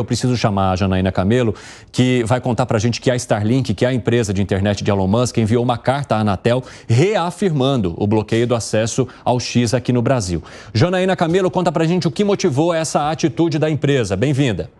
Eu preciso chamar a Janaína Camelo, que vai contar para a gente que a Starlink, que é a empresa de internet de Elon Musk, enviou uma carta à Anatel reafirmando o bloqueio do acesso ao X aqui no Brasil. Janaína Camelo, conta para a gente o que motivou essa atitude da empresa. Bem-vinda.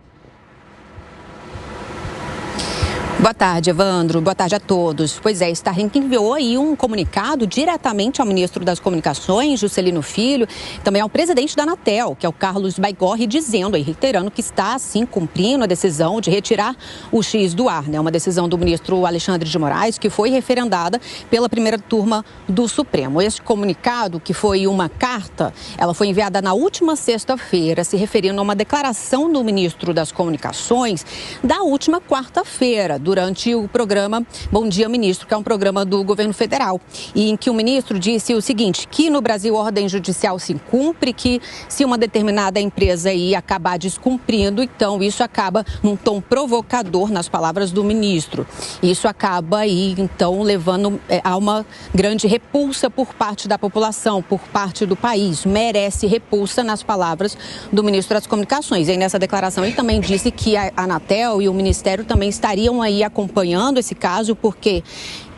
Boa tarde, Evandro. Boa tarde a todos. Pois é, Starlink enviou aí um comunicado diretamente ao ministro das Comunicações, Juscelino Filho, também ao presidente da Anatel, que é o Carlos Baigorre, dizendo aí, reiterando que está, sim, cumprindo a decisão de retirar o X do ar, né? Uma decisão do ministro Alexandre de Moraes, que foi referendada pela primeira turma do Supremo. Este comunicado, que foi uma carta, ela foi enviada na última sexta-feira, se referindo a uma declaração do ministro das Comunicações da última quarta-feira, durante o programa Bom Dia Ministro, que é um programa do governo federal, e em que o ministro disse o seguinte, que no Brasil a ordem judicial se cumpre, que se uma determinada empresa aí acabar descumprindo, então isso acaba num tom provocador nas palavras do ministro. Isso acaba aí, então, levando a uma grande repulsa por parte da população, por parte do país. Merece repulsa nas palavras do ministro das Comunicações. E aí, nessa declaração, ele também disse que a Anatel e o Ministério também estariam aí acompanhando esse caso, porque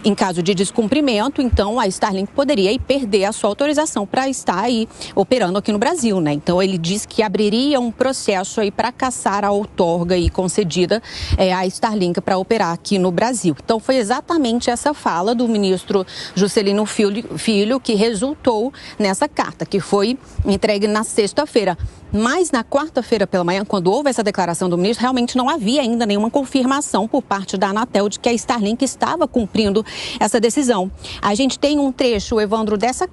em caso de descumprimento, então a Starlink poderia aí perder a sua autorização para estar aí operando aqui no Brasil, né? Então ele diz que abriria um processo aí para cassar a outorga aí concedida à Starlink para operar aqui no Brasil. Então foi exatamente essa fala do ministro Juscelino Filho que resultou nessa carta, que foi entregue na sexta-feira. Mas na quarta-feira pela manhã, quando houve essa declaração do ministro, realmente não havia ainda nenhuma confirmação por parte da Anatel de que a Starlink estava cumprindo essa decisão. A gente tem um trecho, Evandro, dessa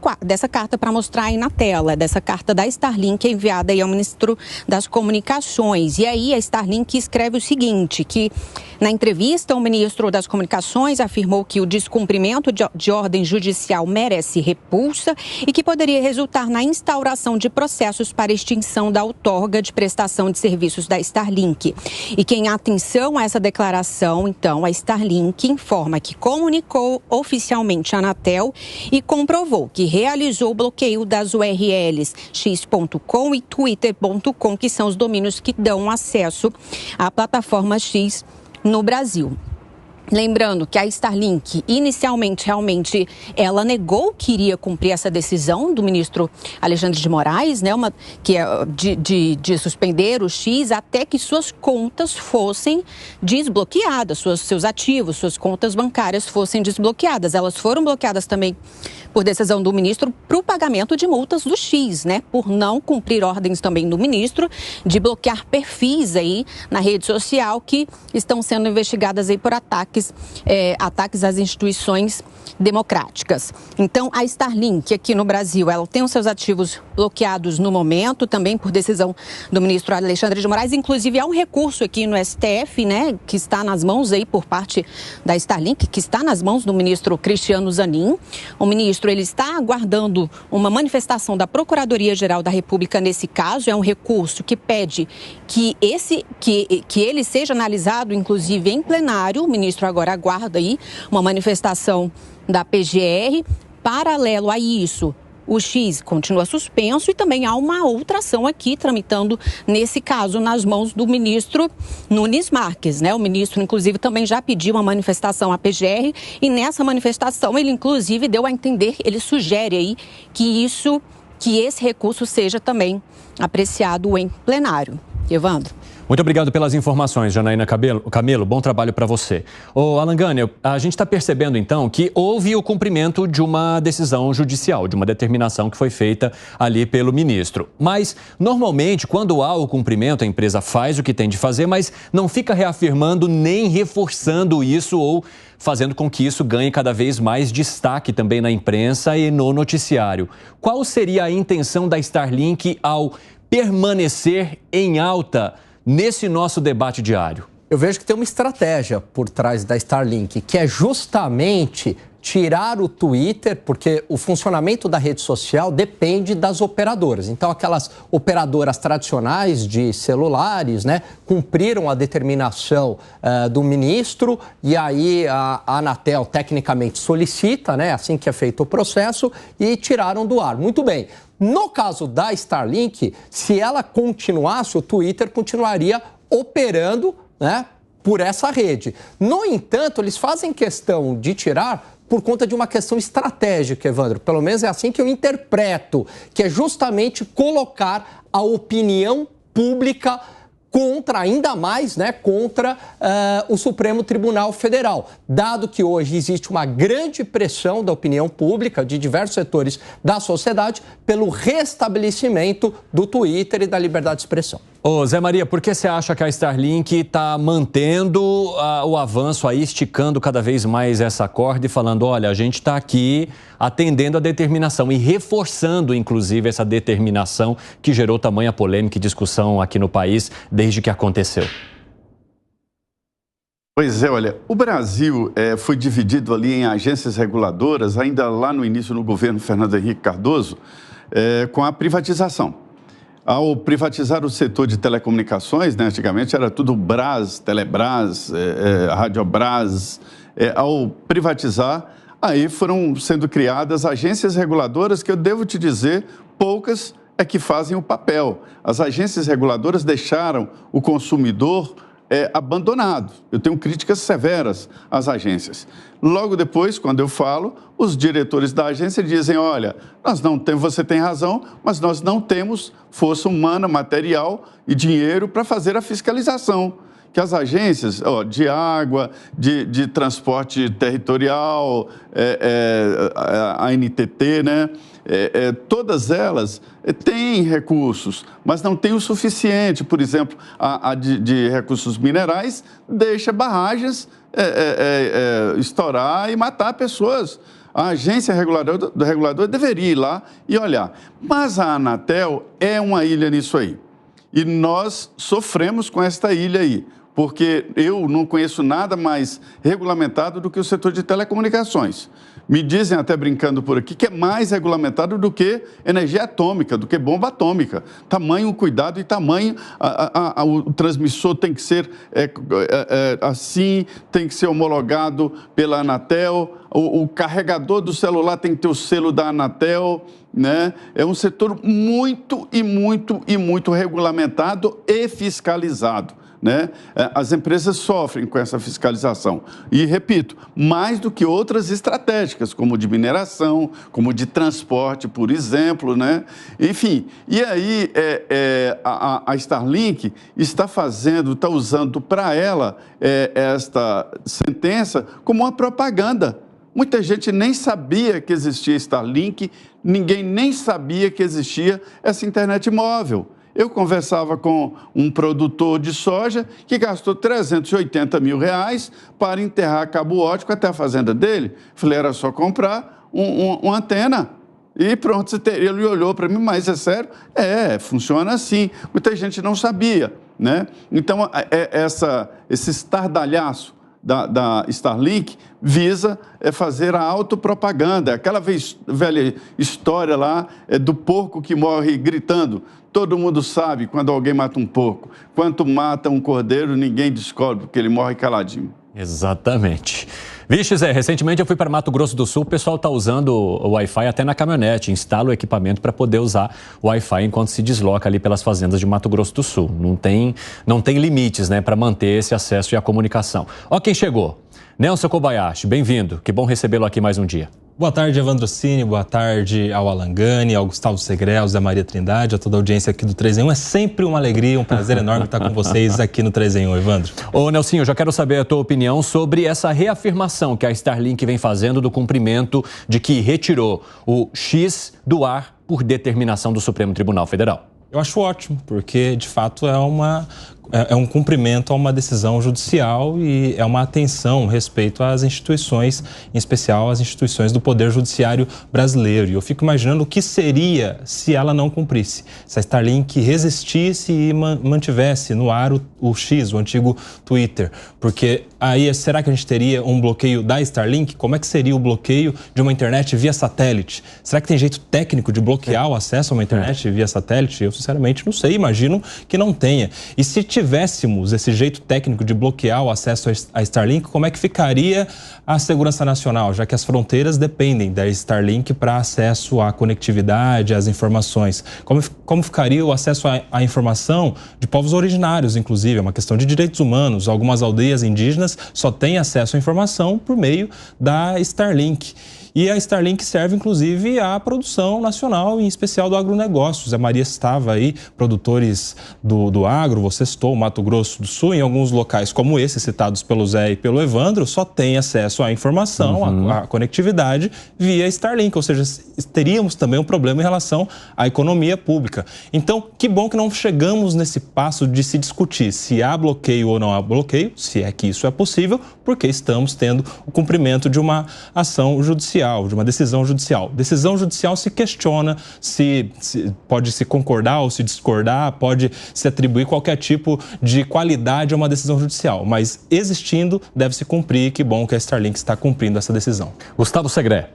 carta para mostrar aí na tela, dessa carta da Starlink enviada aí ao ministro das Comunicações. E aí a Starlink escreve o seguinte, que na entrevista o ministro das Comunicações afirmou que o descumprimento de ordem judicial merece repulsa e que poderia resultar na instauração de processos para extinção da outorga de prestação de serviços da Starlink. E que em atenção a essa declaração, então, a Starlink informa que comunicou oficialmente a Anatel e comprovou que realizou o bloqueio das URLs x.com e twitter.com, que são os domínios que dão acesso à plataforma X no Brasil. Lembrando que a Starlink, inicialmente, realmente, ela negou que iria cumprir essa decisão do ministro Alexandre de Moraes, né, que é de suspender o X até que suas contas fossem desbloqueadas, seus ativos, suas contas bancárias fossem desbloqueadas. Elas foram bloqueadas também por decisão do ministro para o pagamento de multas do X, né, por não cumprir ordens também do ministro de bloquear perfis aí na rede social que estão sendo investigadas aí por ataques às instituições democráticas. Então, a Starlink aqui no Brasil, ela tem os seus ativos bloqueados no momento, também por decisão do ministro Alexandre de Moraes. Inclusive, há um recurso aqui no STF, né, que está nas mãos aí por parte da Starlink, que está nas mãos do ministro Cristiano Zanin. O ministro, ele está aguardando uma manifestação da Procuradoria-Geral da República nesse caso. É um recurso que pede que ele seja analisado, inclusive, em plenário. O ministro agora aguarda aí uma manifestação da PGR. Paralelo a isso, o X continua suspenso e também há uma outra ação aqui tramitando, nesse caso, nas mãos do ministro Nunes Marques, né? O ministro, inclusive, também já pediu uma manifestação à PGR e nessa manifestação ele, inclusive, deu a entender, ele sugere aí que esse recurso seja também apreciado em plenário. Evandro. Muito obrigado pelas informações, Janaína Camelo. Bom trabalho para você. Ô, Alan Gânio, a gente está percebendo, então, que houve o cumprimento de uma decisão judicial, de uma determinação que foi feita ali pelo ministro. Mas, normalmente, quando há o cumprimento, a empresa faz o que tem de fazer, mas não fica reafirmando nem reforçando isso ou fazendo com que isso ganhe cada vez mais destaque também na imprensa e no noticiário. Qual seria a intenção da Starlink ao permanecer em alta nesse nosso debate diário? Eu vejo que tem uma estratégia por trás da Starlink, que é justamente tirar o Twitter, porque o funcionamento da rede social depende das operadoras. Então, aquelas operadoras tradicionais de celulares, né, cumpriram a determinação do ministro e aí a Anatel tecnicamente solicita, né, assim que é feito o processo, e tiraram do ar. Muito bem. No caso da Starlink, se ela continuasse, o Twitter continuaria operando, né, por essa rede. No entanto, eles fazem questão de tirar por conta de uma questão estratégica, Evandro. Pelo menos é assim que eu interpreto, que é justamente colocar a opinião pública contra, ainda mais, né, contra o Supremo Tribunal Federal. Dado que hoje existe uma grande pressão da opinião pública, de diversos setores da sociedade, pelo restabelecimento do Twitter e da liberdade de expressão. Ô Zé Maria, por que você acha que a Starlink está mantendo o avanço aí, esticando cada vez mais essa corda e falando, olha, a gente está aqui atendendo a determinação e reforçando, inclusive, essa determinação que gerou tamanha polêmica e discussão aqui no país desde que aconteceu? Pois é, olha, o Brasil foi dividido ali em agências reguladoras, ainda lá no início no governo Fernando Henrique Cardoso, com a privatização. Ao privatizar o setor de telecomunicações, né, antigamente era tudo Brás, Telebrás, Radiobras, ao privatizar, aí foram sendo criadas agências reguladoras que eu devo te dizer, poucas é que fazem o papel. As agências reguladoras deixaram o consumidor abandonado. Eu tenho críticas severas às agências. Logo depois, quando eu falo, os diretores da agência dizem, olha, nós não temos, você tem razão, mas nós não temos força humana, material e dinheiro para fazer a fiscalização. Que as agências de água, de transporte territorial, a NTT, né? Todas elas têm recursos, mas não têm o suficiente. Por exemplo, a de recursos minerais deixa barragens estourar e matar pessoas. A agência reguladora deveria ir lá e olhar. Mas a Anatel é uma ilha nisso aí. E nós sofremos com esta ilha aí, porque eu não conheço nada mais regulamentado do que o setor de telecomunicações. Me dizem, até brincando por aqui, que é mais regulamentado do que energia atômica, do que bomba atômica. Tamanho cuidado e tamanho... o transmissor tem que ser assim, tem que ser homologado pela Anatel, o carregador do celular tem que ter o selo da Anatel, né? É um setor muito regulamentado e fiscalizado. Né? As empresas sofrem com essa fiscalização. E, repito, mais do que outras estratégicas, como de mineração, como de transporte, por exemplo. Né? Enfim, e aí a Starlink está usando para ela esta sentença como uma propaganda. Muita gente nem sabia que existia Starlink, ninguém nem sabia que existia essa internet móvel. Eu conversava com um produtor de soja que gastou R$380 mil para enterrar cabo óptico até a fazenda dele. Falei, era só comprar uma antena e pronto. Ele olhou para mim, mas é sério? Funciona assim. Muita gente não sabia, né? Então, esse estardalhaço da Starlink visa fazer a autopropaganda. Aquela velha história lá do porco que morre gritando. Todo mundo sabe quando alguém mata um porco. Quando mata um cordeiro, ninguém descobre, porque ele morre caladinho. Exatamente. Vixe, Zé, recentemente eu fui para Mato Grosso do Sul, o pessoal está usando o Wi-Fi até na caminhonete, instala o equipamento para poder usar o Wi-Fi enquanto se desloca ali pelas fazendas de Mato Grosso do Sul. Não tem limites, né, para manter esse acesso e a comunicação. Ó quem chegou. Nelson Kobayashi, bem-vindo. Que bom recebê-lo aqui mais um dia. Boa tarde, Evandro Cini, boa tarde ao Alangani, ao Gustavo Segré, ao Zé Maria Trindade, a toda a audiência aqui do 3 em 1. É sempre uma alegria, um prazer enorme estar com vocês aqui no 3 em 1, Evandro. Ô, Nelsinho, eu já quero saber a tua opinião sobre essa reafirmação que a Starlink vem fazendo do cumprimento de que retirou o X do ar por determinação do Supremo Tribunal Federal. Eu acho ótimo, porque de fato é um cumprimento a uma decisão judicial e é uma atenção, respeito às instituições, em especial às instituições do Poder Judiciário brasileiro. E eu fico imaginando o que seria se ela não cumprisse, se a Starlink resistisse e mantivesse no ar o X, o antigo Twitter. Porque aí, será que a gente teria um bloqueio da Starlink? Como é que seria o bloqueio de uma internet via satélite? Será que tem jeito técnico de bloquear o acesso a uma internet via satélite? Eu, sinceramente, não sei, imagino que não tenha. E se tivéssemos esse jeito técnico de bloquear o acesso a Starlink, como é que ficaria a segurança nacional, já que as fronteiras dependem da Starlink para acesso à conectividade, às informações? Como ficaria o acesso à informação de povos originários, inclusive? É uma questão de direitos humanos. Algumas aldeias indígenas só têm acesso à informação por meio da Starlink. E a Starlink serve, inclusive, à produção nacional, em especial do agronegócio. Zé Maria estava aí, produtores do agro, você citou o Mato Grosso do Sul, em alguns locais como esse, citados pelo Zé e pelo Evandro, só tem acesso à informação, à conectividade via Starlink, ou seja, teríamos também um problema em relação à economia pública. Então, que bom que não chegamos nesse passo de se discutir se há bloqueio ou não há bloqueio, se é que isso é possível, porque estamos tendo o cumprimento de uma ação judicial, de uma decisão judicial. Decisão judicial se questiona se pode se concordar ou se discordar, pode se atribuir qualquer tipo de qualidade a uma decisão judicial, mas existindo, deve se cumprir. Que bom que a Starlink está cumprindo essa decisão. Gustavo Segré.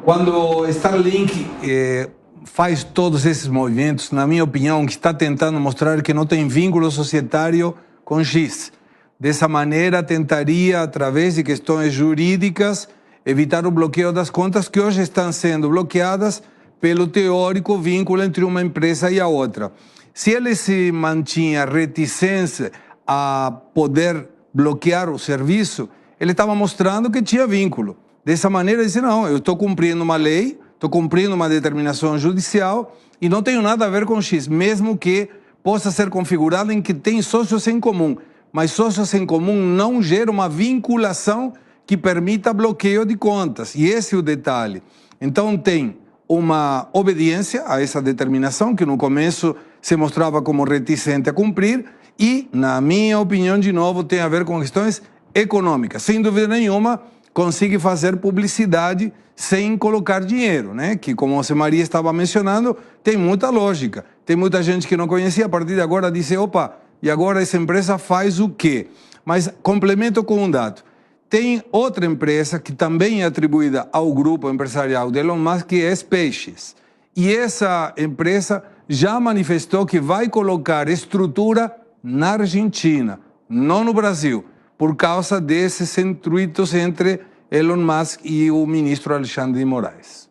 Quando Starlink faz todos esses movimentos, na minha opinião, que está tentando mostrar que não tem vínculo societário com X. Dessa maneira, tentaria, através de questões jurídicas, evitar o bloqueio das contas que hoje estão sendo bloqueadas pelo teórico vínculo entre uma empresa e a outra. Se ele se mantinha reticente a poder bloquear o serviço, ele estava mostrando que tinha vínculo. Dessa maneira, ele disse, não, eu estou cumprindo uma lei, estou cumprindo uma determinação judicial e não tenho nada a ver com X, mesmo que possa ser configurado em que tem sócios em comum. Mas sócios em comum não gera uma vinculação que permita bloqueio de contas. E esse é o detalhe. Então tem uma obediência a essa determinação, que no começo se mostrava como reticente a cumprir, e, na minha opinião, de novo, tem a ver com questões econômicas. Sem dúvida nenhuma, consegue fazer publicidade sem colocar dinheiro, né? Que, como a Zé Maria estava mencionando, tem muita lógica. Tem muita gente que não conhecia, a partir de agora disse, opa, e agora essa empresa faz o quê? Mas complemento com um dado. Tem outra empresa que também é atribuída ao grupo empresarial de Elon Musk, que é a SpaceX. E essa empresa já manifestou que vai colocar estrutura na Argentina, não no Brasil, por causa desses intuitos entre Elon Musk e o ministro Alexandre de Moraes.